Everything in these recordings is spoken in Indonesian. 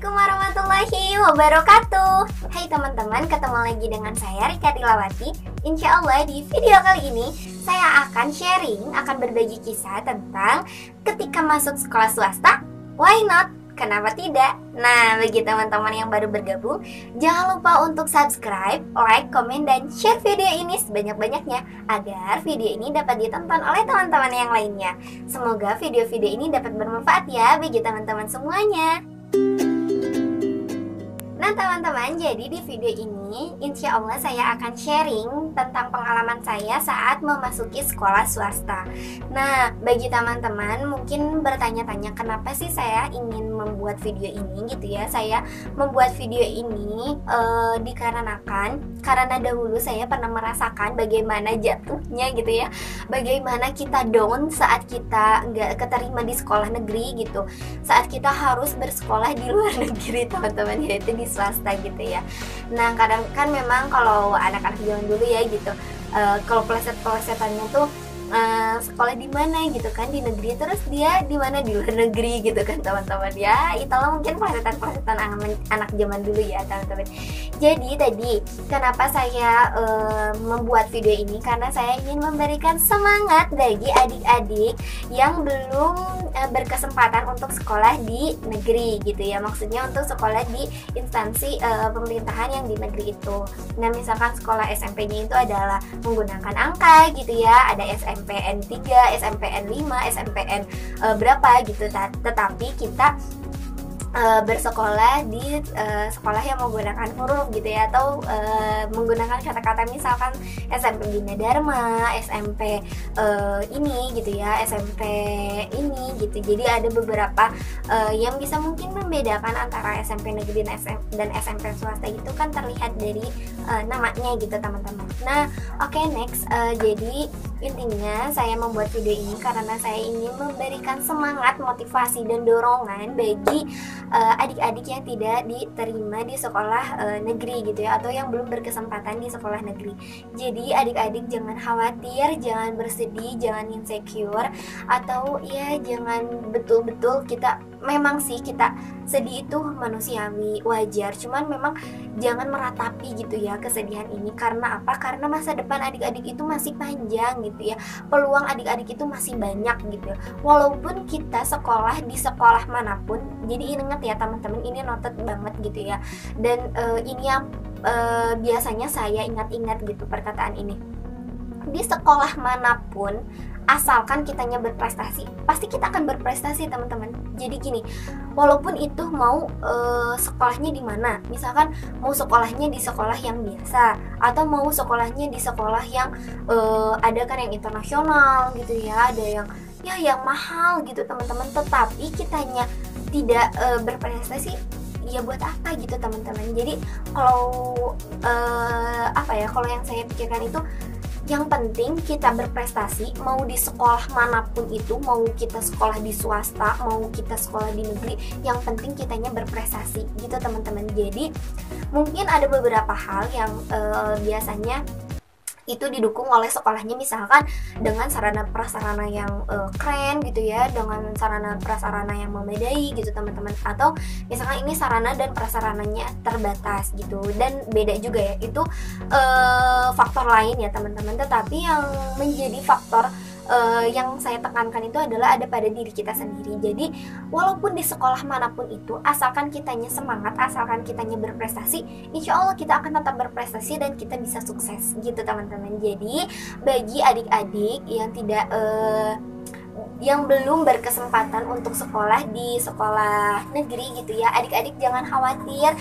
Assalamualaikum warahmatullahi wabarakatuh. Hai teman-teman, ketemu lagi dengan saya Rika Dilawati. Insya Allah di video kali ini saya akan sharing, akan berbagi kisah tentang ketika masuk sekolah swasta, why not? Kenapa tidak? Nah, bagi teman-teman yang baru bergabung, jangan lupa untuk subscribe, like, komen, dan share video ini sebanyak-banyaknya agar video ini dapat ditonton oleh teman-teman yang lainnya. Semoga video-video ini dapat bermanfaat ya bagi teman-teman semuanya. Nah teman-teman, jadi di video ini insya Allah saya akan sharing tentang pengalaman saya saat memasuki sekolah swasta. Nah, bagi teman-teman mungkin bertanya-tanya kenapa sih saya ingin membuat video ini gitu ya. Saya membuat video ini dikarenakan karena dahulu saya pernah merasakan bagaimana jatuhnya gitu ya, bagaimana kita down saat kita nggak keterima di sekolah negeri gitu, saat kita harus bersekolah di luar negeri teman-teman, yaitu di swasta gitu ya. Nah kadang kan memang kalau anak-anak zaman dulu ya gitu, kalau pelesetannya tuh sekolah di mana gitu kan, di negeri, terus dia di mana di luar negeri gitu kan teman-teman ya. Itulah mungkin pelesetan anak zaman dulu ya teman-teman. Jadi tadi kenapa saya membuat video ini, karena saya ingin memberikan semangat bagi adik-adik yang belum berkesempatan untuk sekolah di negeri gitu ya. Maksudnya untuk sekolah di instansi pemerintahan yang di negeri itu. Nah misalkan sekolah SMP-nya itu adalah menggunakan angka gitu ya, ada SMPN 3, SMPN 5, SMPN berapa gitu. Tetapi kita bersekolah di sekolah yang menggunakan huruf gitu ya, atau menggunakan kata-kata misalkan SMP Bina Dharma, SMP ini gitu ya, SMP ini gitu. Jadi ada beberapa yang bisa mungkin membedakan antara SMP negeri dan SMP swasta itu kan terlihat dari namanya gitu teman-teman. Nah oke, next, jadi intinya saya membuat video ini karena saya ingin memberikan semangat, motivasi, dan dorongan bagi adik-adik yang tidak diterima di sekolah negeri gitu ya, atau yang belum berkesempatan di sekolah negeri. Jadi adik-adik jangan khawatir, jangan bersedih, jangan insecure, atau ya jangan, betul-betul kita memang sih kita sedih itu manusiawi, wajar, cuman memang jangan meratapi gitu ya kesedihan ini. Karena apa? Karena masa depan adik-adik itu masih panjang gitu ya, peluang adik-adik itu masih banyak gitu ya. Walaupun kita sekolah di sekolah manapun, jadi ingat ya teman-teman, ini noted banget gitu ya. Dan ini yang biasanya saya ingat-ingat gitu perkataan ini. Di sekolah manapun, asalkan kitanya berprestasi, pasti kita akan berprestasi teman-teman. Jadi gini, walaupun itu mau sekolahnya di mana, misalkan mau sekolahnya di sekolah yang biasa, atau mau sekolahnya di sekolah yang ada kan yang internasional gitu ya, ada yang mahal gitu teman-teman, tetapi kitanya tidak berprestasi, ya buat apa gitu teman-teman. Jadi kalau kalau yang saya pikirkan itu, yang penting kita berprestasi, mau di sekolah manapun itu, mau kita sekolah di swasta, mau kita sekolah di negeri, yang penting kitanya berprestasi gitu teman-teman. Jadi mungkin ada beberapa hal yang biasanya itu didukung oleh sekolahnya, misalkan dengan sarana prasarana yang keren gitu ya, dengan sarana prasarana yang memadai gitu teman-teman, atau misalkan ini sarana dan prasarananya terbatas gitu. Dan beda juga ya, itu faktor lain ya teman-teman. Tetapi yang menjadi faktor yang saya tekankan itu adalah ada pada diri kita sendiri. Jadi walaupun di sekolah manapun itu, asalkan kitanya semangat, asalkan kitanya berprestasi, insya Allah kita akan tetap berprestasi dan kita bisa sukses gitu teman-teman. Jadi bagi adik-adik yang tidak yang belum berkesempatan untuk sekolah di sekolah negeri gitu ya, adik-adik jangan khawatir,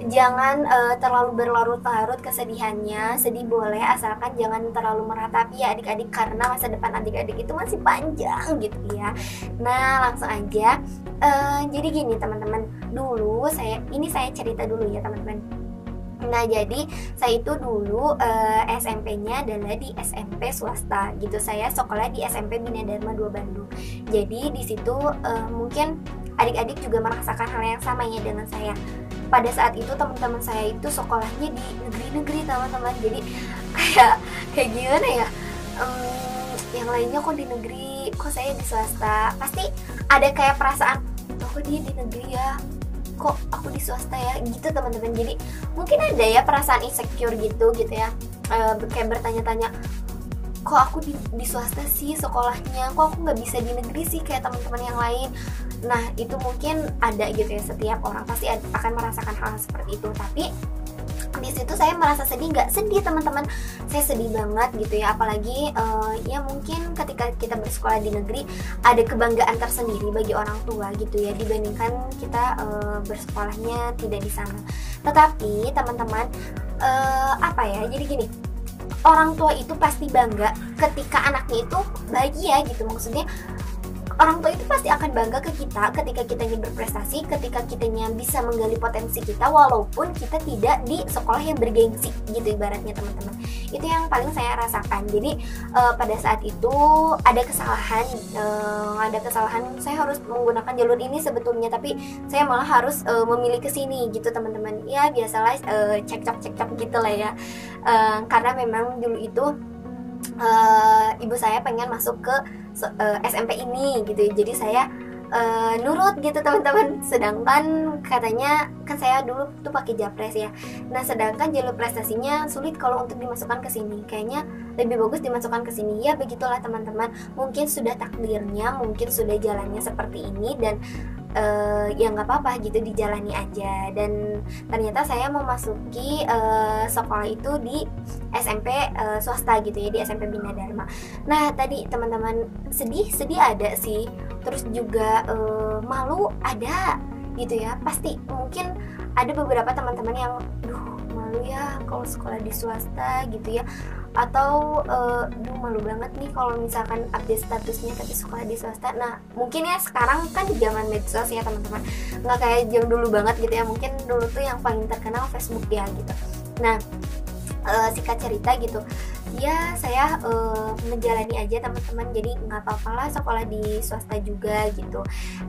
jangan terlalu berlarut-larut kesedihannya. Sedih boleh, asalkan jangan terlalu meratapi ya adik-adik, karena masa depan adik-adik itu masih panjang gitu ya. Nah langsung aja, jadi gini teman-teman, dulu saya cerita dulu ya teman-teman. Nah jadi saya itu dulu SMP-nya adalah di SMP swasta gitu. Saya sekolah di SMP Bina Dharma 2 Bandung. Jadi di situ mungkin adik-adik juga merasakan hal yang sama ya dengan saya. Pada saat itu teman-teman saya itu sekolahnya di negeri-negeri teman-teman. Jadi kayak gimana ya? Yang lainnya kok di negeri, kok saya di swasta. Pasti ada kayak perasaan, kok dia di negeri ya, kok aku di swasta ya gitu teman-teman. Jadi mungkin ada ya perasaan insecure gitu ya, kayak bertanya-tanya, kok aku di swasta sih sekolahnya, kok aku nggak bisa di negeri sih kayak teman-teman yang lain. Nah itu mungkin ada gitu ya, setiap orang pasti akan merasakan hal seperti itu. Tapi di situ saya merasa sedih, nggak sedih teman-teman, saya sedih banget gitu ya. Apalagi ya mungkin ketika kita bersekolah di negeri ada kebanggaan tersendiri bagi orang tua gitu ya, dibandingkan kita bersekolahnya tidak di sana. Tetapi teman-teman, apa ya, jadi gini, orang tua itu pasti bangga ketika anaknya itu bahagia gitu. Maksudnya orang tua itu pasti akan bangga ke kita ketika kitanya berprestasi, ketika kitanya bisa menggali potensi kita walaupun kita tidak di sekolah yang bergengsi gitu ibaratnya teman-teman. Itu yang paling saya rasakan. Jadi pada saat itu ada kesalahan, saya harus menggunakan jalur ini sebetulnya, tapi saya malah harus memilih ke sini gitu teman-teman. Ya biasalah cekcok gitu lah ya. Karena memang dulu itu ibu saya pengen masuk ke SMP ini gitu, jadi saya nurut gitu teman-teman. Sedangkan katanya kan saya dulu tuh pakai Japres ya. Nah sedangkan jalur prestasinya sulit kalau untuk dimasukkan ke sini, kayaknya lebih bagus dimasukkan ke sini. Ya begitulah teman-teman, mungkin sudah takdirnya, mungkin sudah jalannya seperti ini, dan ya nggak apa-apa gitu, dijalani aja. Dan ternyata saya memasuki sekolah itu di SMP swasta gitu ya, di SMP Bina Dharma. Nah tadi teman-teman, sedih ada sih, terus juga malu ada gitu ya. Pasti mungkin ada beberapa teman-teman yang malu ya kalau sekolah di swasta gitu ya, atau malu banget nih kalau misalkan update statusnya tapi sekolah di swasta. Nah mungkin ya sekarang kan zaman medsos ya teman-teman, nggak kayak jam dulu banget gitu ya. Mungkin dulu tuh yang paling terkenal Facebook ya gitu. Nah singkat cerita gitu ya, saya menjalani aja teman-teman, jadi nggak apa-apa lah sekolah di swasta juga gitu.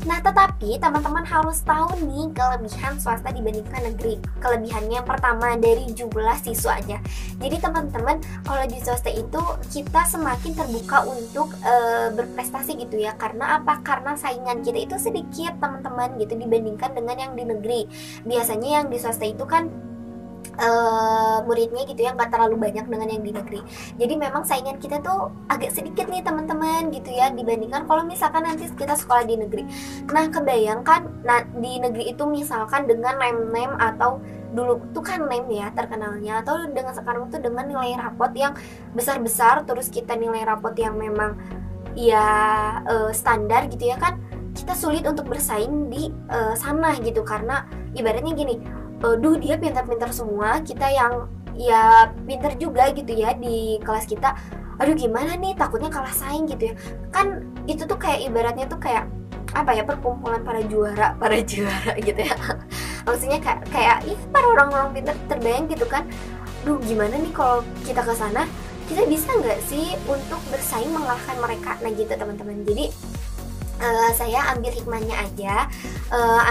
Nah tetapi teman-teman harus tahu nih kelebihan swasta dibandingkan negeri. Kelebihannya yang pertama dari jumlah siswa aja. Jadi teman-teman, kalau di swasta itu kita semakin terbuka untuk berprestasi gitu ya. Karena apa? Karena saingan kita itu sedikit teman-teman gitu, dibandingkan dengan yang di negeri. Biasanya yang di swasta itu kan muridnya gitu ya nggak terlalu banyak dengan yang di negeri. Jadi memang saingan kita tuh agak sedikit nih teman-teman gitu ya, dibandingkan kalau misalkan nanti kita sekolah di negeri. Nah kebayangkan, nah di negeri itu misalkan dengan name atau dulu tuh kan name ya terkenalnya, atau dengan sekarang tuh dengan nilai rapot yang besar-besar, terus kita nilai rapot yang memang ya standar gitu ya kan, kita sulit untuk bersaing di sana gitu. Karena ibaratnya gini, dia pintar-pintar semua, kita yang ya pintar juga gitu ya di kelas kita, aduh gimana nih, takutnya kalah saing gitu ya kan. Itu tuh kayak ibaratnya tuh kayak apa ya, perkumpulan para juara gitu ya. Maksudnya kayak para orang-orang pintar terbayang gitu kan. Duh gimana nih kalau kita ke sana, kita bisa nggak sih untuk bersaing mengalahkan mereka. Nah gitu teman-teman. Jadi saya ambil hikmahnya aja,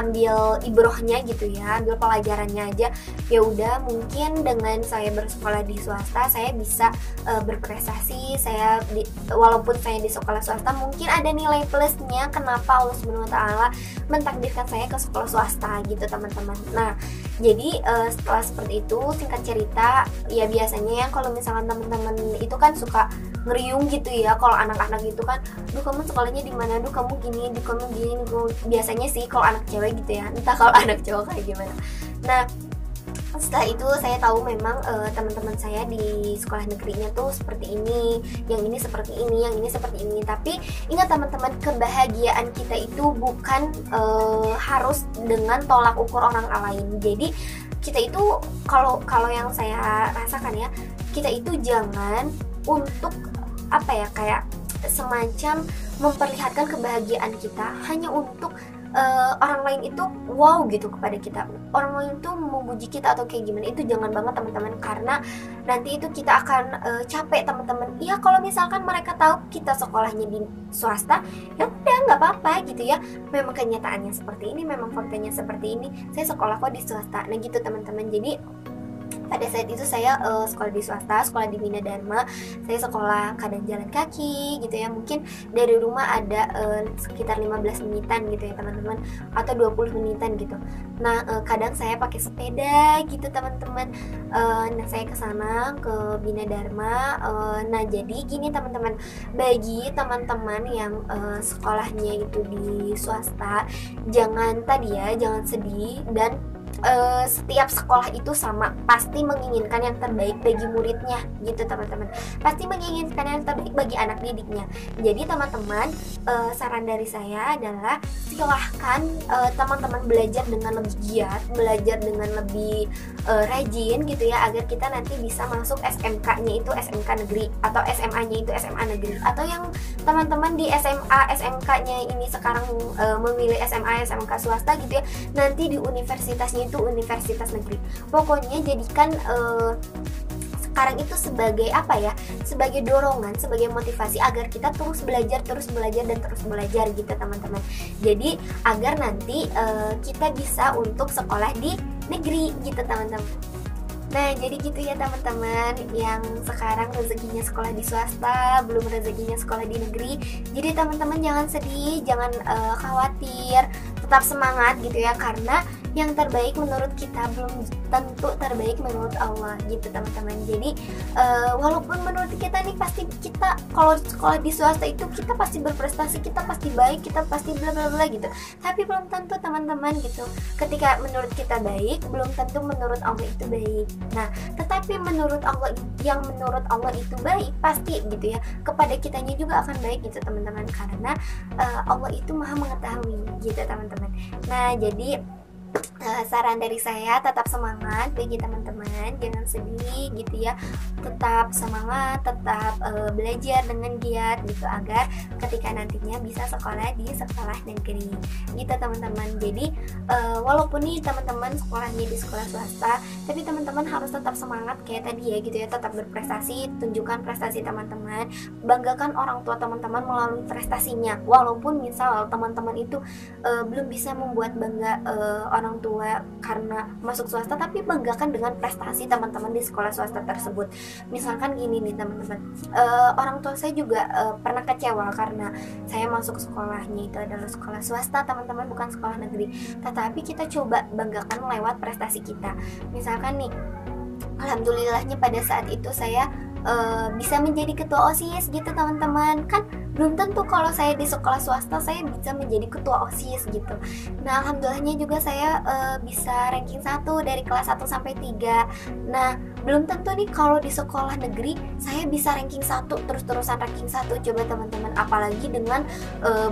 ambil ibrohnya gitu ya, ambil pelajarannya aja. Ya udah, mungkin dengan saya bersekolah di swasta saya bisa berprestasi. Walaupun saya di sekolah swasta mungkin ada nilai plusnya, kenapa Allah Subhanahu wa taala mentakdirkan saya ke sekolah swasta gitu teman-teman. Nah jadi setelah seperti itu, singkat cerita ya, biasanya ya kalau misalkan teman-teman itu kan suka ngeriung gitu ya kalau anak-anak itu kan, duh kamu sekolahnya di mana, duh kamu gini, duh kamu gini. Biasanya sih kalau anak cewek gitu ya, entah kalau anak cowok kayak gimana. Nah setelah itu saya tahu memang teman-teman saya di sekolah negerinya tuh seperti ini, yang ini seperti ini, yang ini seperti ini. Tapi ingat teman-teman, kebahagiaan kita itu bukan harus dengan tolak ukur orang lain. Jadi kita itu kalau yang saya rasakan ya, kita itu jangan untuk apa ya, kayak semacam memperlihatkan kebahagiaan kita hanya untuk orang lain itu wow gitu kepada kita, orang lain itu memuji kita atau kayak gimana. Itu jangan banget teman-teman, karena nanti itu kita akan capek teman-teman. Ya kalau misalkan mereka tahu kita sekolahnya di swasta, ya udah nggak apa-apa gitu ya, memang kenyataannya seperti ini, memang faktanya seperti ini, saya sekolah kok di swasta. Nah gitu teman-teman. Jadi pada saat itu saya sekolah di swasta, sekolah di Bina Dharma. Saya sekolah kadang jalan kaki gitu ya, mungkin dari rumah ada sekitar 15 menitan gitu ya teman-teman, atau 20 menitan gitu. Nah kadang saya pakai sepeda gitu teman-teman. Nah saya ke sana ke Bina Dharma. Nah jadi gini teman-teman, bagi teman-teman yang sekolahnya itu di swasta, jangan sedih, dan setiap sekolah itu sama, pasti menginginkan yang terbaik bagi muridnya gitu teman-teman, pasti menginginkan yang terbaik bagi anak didiknya. Jadi teman-teman, saran dari saya adalah silahkan teman-teman belajar dengan lebih giat, belajar dengan lebih rajin gitu ya, agar kita nanti bisa masuk SMK-nya itu SMK negeri, atau SMA-nya itu SMA negeri, atau yang teman-teman di SMA SMK-nya ini sekarang memilih SMA SMK swasta gitu ya, nanti di universitasnya itu universitas negeri. Pokoknya jadikan sekarang itu sebagai apa ya, sebagai dorongan, sebagai motivasi agar kita terus belajar dan terus belajar gitu teman-teman. Jadi agar nanti kita bisa untuk sekolah di negeri gitu teman-teman. Nah jadi gitu ya teman-teman, yang sekarang rezekinya sekolah di swasta, belum rezekinya sekolah di negeri. Jadi teman-teman jangan sedih, jangan khawatir, tetap semangat gitu ya, karena yang terbaik menurut kita belum tentu terbaik menurut Allah gitu teman-teman. Jadi walaupun menurut kita nih, pasti kita kalau sekolah di swasta itu kita pasti berprestasi, kita pasti baik, kita pasti bla bla bla gitu, tapi belum tentu teman-teman gitu. Ketika menurut kita baik, belum tentu menurut Allah itu baik. Nah tetapi menurut Allah, yang menurut Allah itu baik, pasti gitu ya, kepada kitanya juga akan baik gitu teman-teman, karena Allah itu maha mengetahui gitu teman-teman. Nah jadi saran dari saya, tetap semangat bagi teman-teman, jangan sedih gitu ya, tetap semangat, tetap belajar dengan giat gitu, agar ketika nantinya bisa sekolah di sekolah negeri gitu teman-teman. Jadi walaupun nih teman-teman sekolahnya di sekolah swasta, tapi teman-teman harus tetap semangat kayak tadi ya gitu ya, tetap berprestasi, tunjukkan prestasi teman-teman, banggakan orang tua teman-teman melalui prestasinya. Walaupun misal teman-teman itu belum bisa membuat bangga orang tua karena masuk swasta, tapi banggakan dengan prestasi teman-teman di sekolah swasta tersebut. Misalkan gini nih teman-teman, orang tua saya juga pernah kecewa karena saya masuk sekolahnya itu adalah sekolah swasta teman-teman, bukan sekolah negeri. Tetapi kita coba banggakan lewat prestasi kita. Misalkan nih, alhamdulillahnya pada saat itu saya bisa menjadi ketua OSIS gitu teman-teman. Kan belum tentu kalau saya di sekolah swasta saya bisa menjadi ketua OSIS gitu. Nah alhamdulillahnya juga saya bisa ranking 1 dari kelas 1 sampai 3. Nah belum tentu nih kalau di sekolah negeri saya bisa ranking 1 terus-terusan ranking 1. Coba teman-teman, apalagi dengan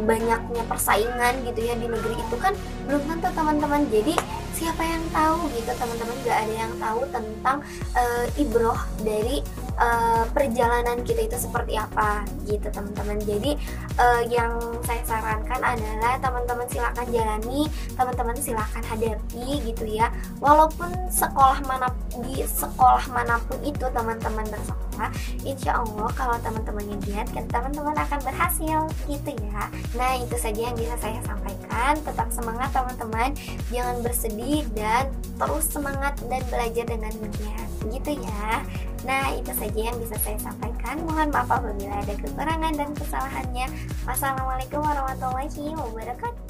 banyaknya persaingan gitu ya di negeri itu, kan belum tentu teman-teman. Jadi siapa yang tahu gitu teman-teman, gak ada yang tahu tentang ibroh dari perjalanan kita itu seperti apa gitu teman-teman. Jadi yang saya sarankan adalah teman-teman silakan jalani, teman-teman silakan hadapi gitu ya. Walaupun di sekolah manapun itu teman-teman bersekolah, insya Allah kalau teman-temannya giat kan teman-teman akan berhasil gitu ya. Nah itu saja yang bisa saya sampaikan. Tetap semangat teman-teman, jangan bersedih, dan terus semangat dan belajar dengan giat gitu ya. Nah itu saja yang bisa saya sampaikan. Mohon maaf apabila ada kekurangan dan kesalahannya. Wassalamualaikum warahmatullahi wabarakatuh.